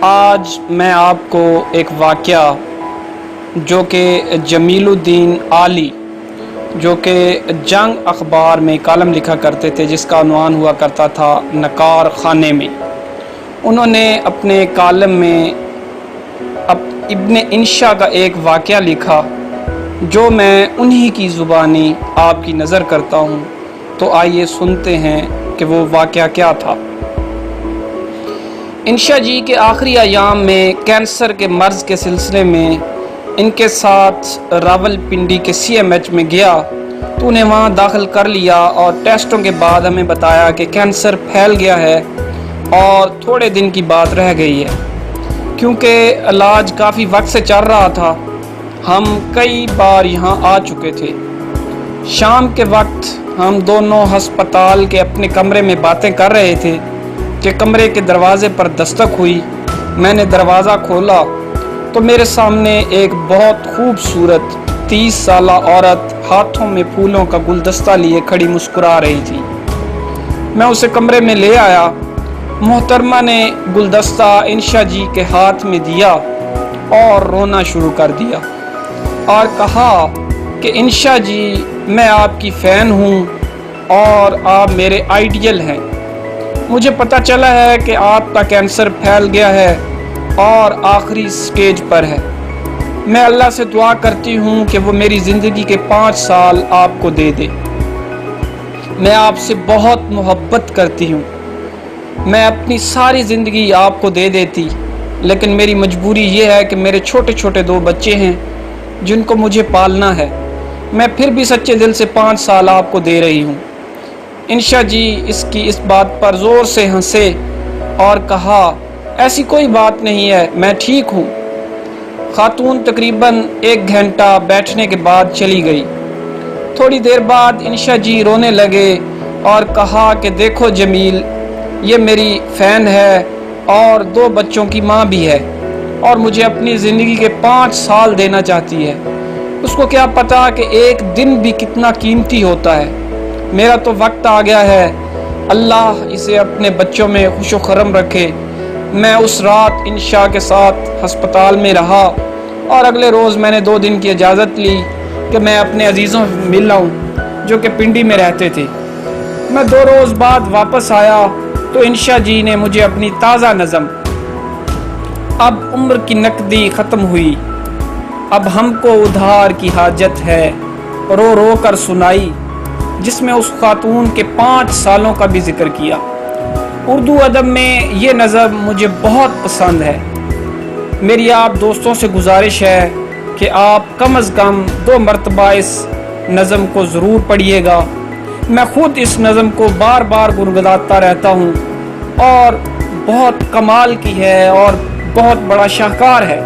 آج میں آپ کو ایک واقعہ جو کہ جمیل الدین عالی جو کہ جنگ اخبار میں کالم لکھا کرتے تھے جس کا عنوان ہوا کرتا تھا نکار خانے میں، انہوں نے اپنے کالم میں ابن انشا کا ایک واقعہ لکھا جو میں انہی کی زبانی آپ کی نظر کرتا ہوں۔ تو آئیے سنتے ہیں کہ وہ واقعہ کیا تھا۔ انشا جی کے آخری ایام میں کینسر کے مرض کے سلسلے میں ان کے ساتھ راول پنڈی کے CMH میں گیا تو انہیں وہاں داخل کر لیا اور ٹیسٹوں کے بعد ہمیں بتایا کہ کینسر پھیل گیا ہے اور تھوڑے دن کی بات رہ گئی ہے۔ کیونکہ علاج کافی وقت سے چل رہا تھا، ہم کئی بار یہاں آ چکے تھے۔ شام کے وقت ہم دونوں ہسپتال کے اپنے کمرے میں باتیں کر رہے تھے کہ کمرے کے دروازے پر دستک ہوئی۔ میں نے دروازہ کھولا تو میرے سامنے ایک بہت خوبصورت 30 سالہ عورت ہاتھوں میں پھولوں کا گلدستہ لیے کھڑی مسکرا رہی تھی۔ میں اسے کمرے میں لے آیا۔ محترمہ نے گلدستہ انشا جی کے ہاتھ میں دیا اور رونا شروع کر دیا اور کہا کہ انشا جی، میں آپ کی فین ہوں اور آپ میرے آئیڈیل ہیں۔ مجھے پتہ چلا ہے کہ آپ کا کینسر پھیل گیا ہے اور آخری سٹیج پر ہے۔ میں اللہ سے دعا کرتی ہوں کہ وہ میری زندگی کے 5 سال آپ کو دے دے۔ میں آپ سے بہت محبت کرتی ہوں۔ میں اپنی ساری زندگی آپ کو دے دیتی، لیکن میری مجبوری یہ ہے کہ میرے چھوٹے چھوٹے 2 بچے ہیں جن کو مجھے پالنا ہے۔ میں پھر بھی سچے دل سے 5 سال آپ کو دے رہی ہوں۔ انشا جی اس بات پر زور سے ہنسے اور کہا، ایسی کوئی بات نہیں ہے، میں ٹھیک ہوں۔ خاتون تقریباً 1 گھنٹہ بیٹھنے کے بعد چلی گئی۔ تھوڑی دیر بعد انشا جی رونے لگے اور کہا کہ دیکھو جمیل، یہ میری فین ہے اور 2 بچوں کی ماں بھی ہے اور مجھے اپنی زندگی کے 5 سال دینا چاہتی ہے۔ اس کو کیا پتا کہ ایک دن بھی کتنا قیمتی ہوتا ہے۔ میرا تو وقت آ گیا ہے، اللہ اسے اپنے بچوں میں خوش و خرم رکھے۔ میں اس رات انشا کے ساتھ ہسپتال میں رہا اور اگلے روز میں نے 2 دن کی اجازت لی کہ میں اپنے عزیزوں سے مل آؤں جو کہ پنڈی میں رہتے تھے۔ میں 2 روز بعد واپس آیا تو انشا جی نے مجھے اپنی تازہ نظم اب عمر کی نقدی ختم ہوئی، اب ہم کو ادھار کی حاجت ہے رو رو کر سنائی، جس میں اس خاتون کے 5 سالوں کا بھی ذکر کیا۔ اردو ادب میں یہ نظم مجھے بہت پسند ہے۔ میری آپ دوستوں سے گزارش ہے کہ آپ کم از کم 2 مرتبہ اس نظم کو ضرور پڑھیے گا۔ میں خود اس نظم کو بار بار گنگناتا رہتا ہوں اور بہت کمال کی ہے اور بہت بڑا شاہکار ہے۔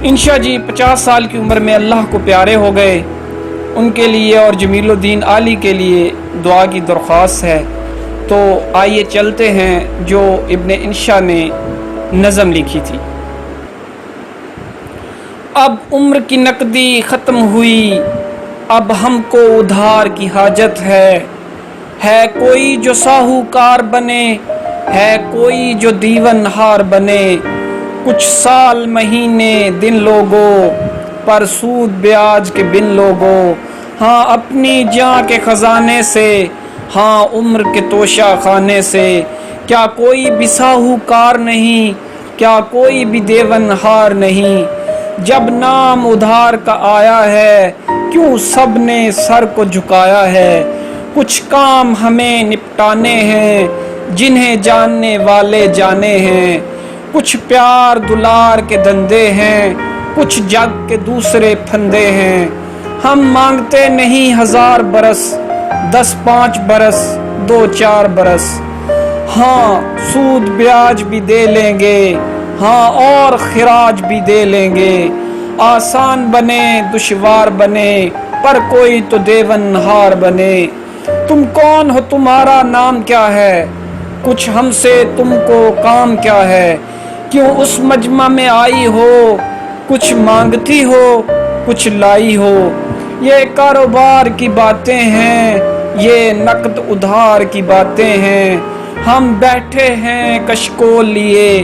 انشا جی 50 سال کی عمر میں اللہ کو پیارے ہو گئے۔ ان کے لیے اور جمیل الدین عالی کے لیے دعا کی درخواست ہے۔ تو آئیے چلتے ہیں جو ابن انشا نے نظم لکھی تھی۔ اب عمر کی نقدی ختم ہوئی، اب ہم کو ادھار کی حاجت ہے کوئی جو ساہوکار بنے، ہے کوئی جو دیون ہار بنے، کچھ سال مہینے دن لوگو، پر سود بیاج کے بن لوگو، ہاں اپنی جاں کے خزانے سے، ہاں عمر کے توشہ خانے سے، کیا کوئی بھی ساہوکار نہیں، کیا کوئی بھی دیون ہار نہیں، جب نام ادھار کا آیا ہے، کیوں سب نے سر کو جھکایا ہے، کچھ کام ہمیں نپٹانے ہیں، جنہیں جاننے والے جانے ہیں، کچھ پیار دلار کے دندے ہیں، کچھ جگ کے دوسرے پھندے ہیں، ہم مانگتے نہیں 1000 برس، 10-5 برس، 2-4 برس، ہاں سود بیاج بھی دے لیں گے، ہاں اور خراج بھی دے لیں گے، آسان بنے دشوار بنے، پر کوئی تو دیون ہار بنے، تم کون ہو تمہارا نام کیا ہے، کچھ ہم سے تم کو کام کیا ہے، کیوں اس مجمع میں آئی ہو، کچھ مانگتی ہو کچھ لائی ہو، یہ کاروبار کی باتیں ہیں، یہ نقد ادھار کی باتیں ہیں، ہم بیٹھے ہیں کشکول لیے،